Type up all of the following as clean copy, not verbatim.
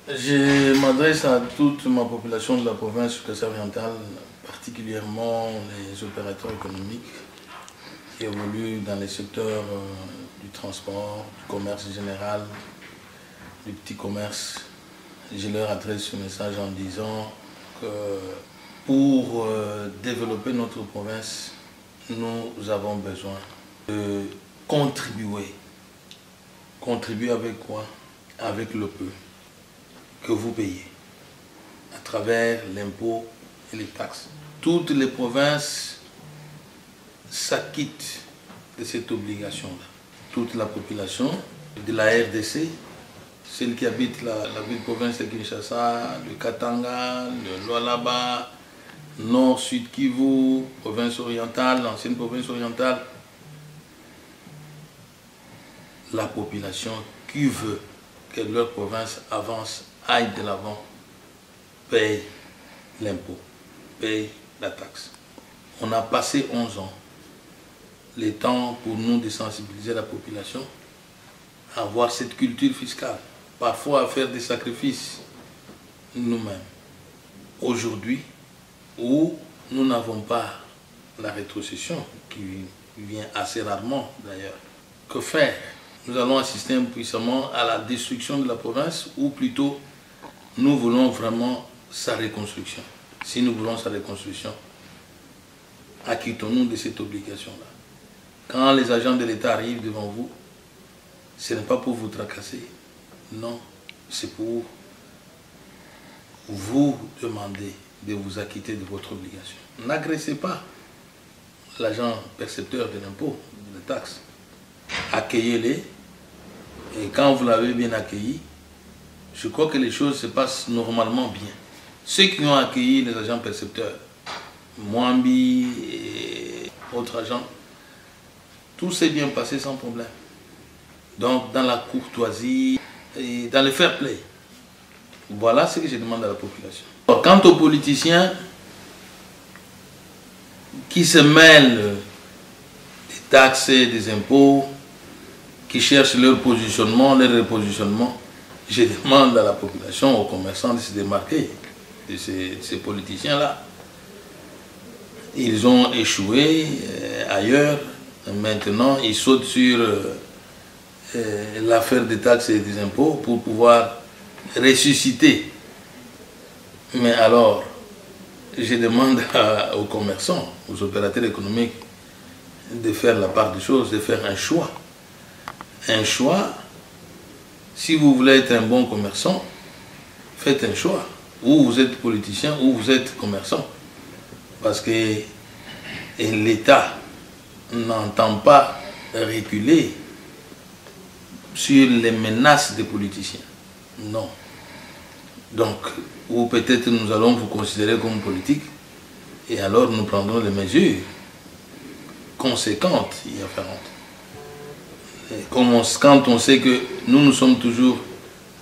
Je m'adresse à toute ma population de la province du Kassai-Oriental, particulièrement les opérateurs économiques qui évoluent dans les secteurs du transport, du commerce général, du petit commerce. Je leur adresse ce message en disant que pour développer notre province, nous avons besoin de contribuer. Contribuer avec quoi? Avec le peu que vous payez à travers l'impôt et les taxes. Toutes les provinces s'acquittent de cette obligation-là. Toute la population de la RDC, celle qui habite la ville-province de Kinshasa, le Katanga, le Lualaba, Nord, Sud Kivu, province orientale, l'ancienne province orientale, la population qui veut que leur province avance, aille de l'avant, paye l'impôt, paye la taxe. On a passé 11 ans, le temps pour nous de sensibiliser la population à avoir cette culture fiscale, parfois à faire des sacrifices nous-mêmes. Aujourd'hui, où nous n'avons pas la rétrocession, qui vient assez rarement d'ailleurs, que faire? Nous allons assister impuissamment à la destruction de la province, ou plutôt nous voulons vraiment sa reconstruction. Si nous voulons sa reconstruction, acquittons-nous de cette obligation-là. Quand les agents de l'État arrivent devant vous, ce n'est pas pour vous tracasser, non, c'est pour vous demander de vous acquitter de votre obligation. N'agressez pas l'agent percepteur de l'impôt, de la taxe. Accueillez-les, et quand vous l'avez bien accueilli, je crois que les choses se passent normalement bien. Ceux qui ont accueilli les agents percepteurs, Mwambi et autres agents, tout s'est bien passé sans problème. Donc dans la courtoisie et dans le fair play. Voilà ce que je demande à la population. Quant aux politiciens qui se mêlent des taxes et des impôts, qui cherchent leur positionnement, leur repositionnement, je demande à la population, aux commerçants de se démarquer de ces politiciens-là. Ils ont échoué ailleurs, maintenant ils sautent sur l'affaire des taxes et des impôts pour pouvoir ressusciter. Mais alors, je demande aux commerçants, aux opérateurs économiques, de faire la part des choses, de faire un choix. Un choix, si vous voulez être un bon commerçant, faites un choix. Ou vous êtes politicien, ou vous êtes commerçant. Parce que l'État n'entend pas reculer sur les menaces des politiciens. Non. Donc, ou peut-être nous allons vous considérer comme politique, et alors nous prendrons les mesures conséquentes y afférentes. Quand on sait que nous sommes toujours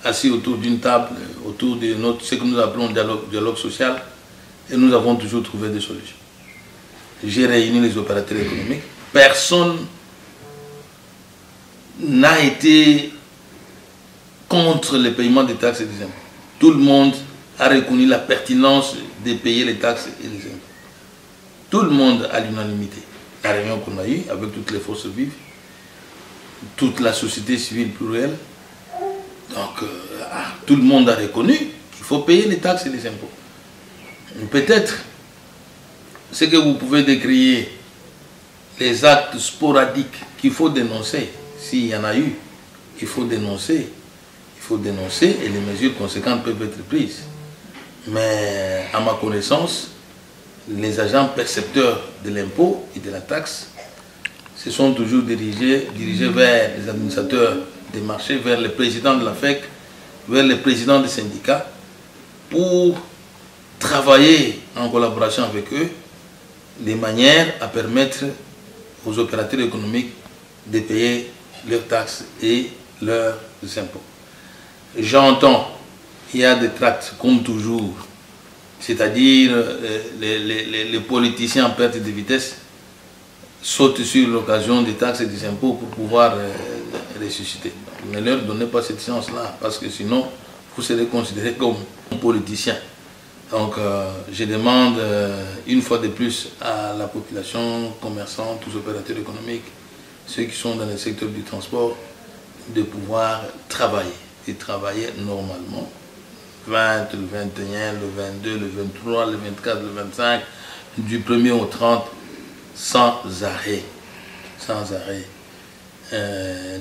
assis autour d'une table, autour de ce que nous appelons dialogue social, et nous avons toujours trouvé des solutions. J'ai réuni les opérateurs économiques. Personne n'a été contre le paiement des taxes et des impôts. Tout le monde a reconnu la pertinence de payer les taxes et les impôts. Tout le monde à l'unanimité. La réunion qu'on a eue avec toutes les forces vives, toute la société civile plurielle, donc tout le monde a reconnu qu'il faut payer les taxes et les impôts. Peut-être ce que vous pouvez décrire, les actes sporadiques qu'il faut dénoncer, s'il y en a eu, il faut dénoncer et les mesures conséquentes peuvent être prises. Mais à ma connaissance, les agents percepteurs de l'impôt et de la taxe se sont toujours dirigés vers les administrateurs des marchés, vers le président de la FEC, vers le président des syndicats, pour travailler en collaboration avec eux, de manière à permettre aux opérateurs économiques de payer leurs taxes et leurs impôts. J'entends, il y a des tracts comme toujours, c'est-à-dire les politiciens en perte de vitesse sautent sur l'occasion des taxes et des impôts pour pouvoir ressusciter. Ne leur donnez pas cette chance-là, parce que sinon, vous serez considéré comme un politicien. Donc je demande une fois de plus à la population, commerçants, tous opérateurs économiques, ceux qui sont dans le secteur du transport, de pouvoir travailler et travailler normalement. 20, le 21, le 22, le 23, le 24, le 25, du 1er au 30, sans arrêt. Sans arrêt.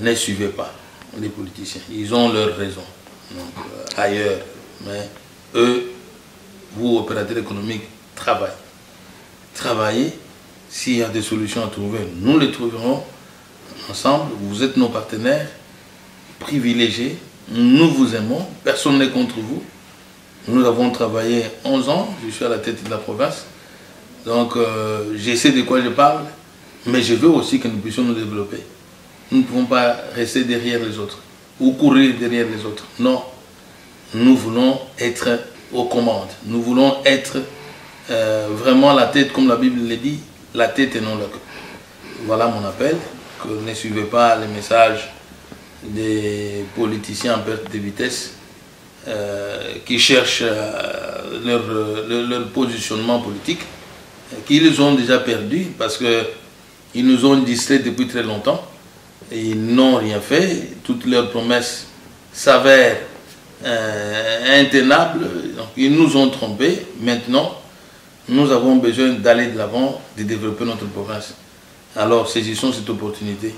Ne suivez pas les politiciens. Ils ont leurs raisons. Donc, ailleurs. Mais eux, vous, opérateurs économiques, travaillez. Travaillez. S'il y a des solutions à trouver, nous les trouverons ensemble. Vous êtes nos partenaires privilégiés. Nous vous aimons. Personne n'est contre vous. Nous avons travaillé 11 ans. Je suis à la tête de la province. Donc, je sais de quoi je parle. Mais je veux aussi que nous puissions nous développer. Nous ne pouvons pas rester derrière les autres ou courir derrière les autres. Non. Nous voulons être aux commandes. Nous voulons être vraiment la tête, comme la Bible le dit, la tête et non le cœur. Voilà mon appel. Que ne suivez pas les messages des politiciens en perte de vitesse qui cherchent leur positionnement politique, qu'ils ont déjà perdu parce qu'ils nous ont distraits depuis très longtemps. Et ils n'ont rien fait. Toutes leurs promesses s'avèrent intenables. Donc, ils nous ont trompés. Maintenant, nous avons besoin d'aller de l'avant, de développer notre province. Alors, saisissons cette opportunité.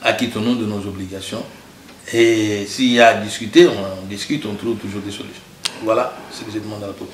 Acquittons-nous de nos obligations. Et s'il y a à discuter, on discute, on trouve toujours des solutions. Voilà ce que je demande à la population.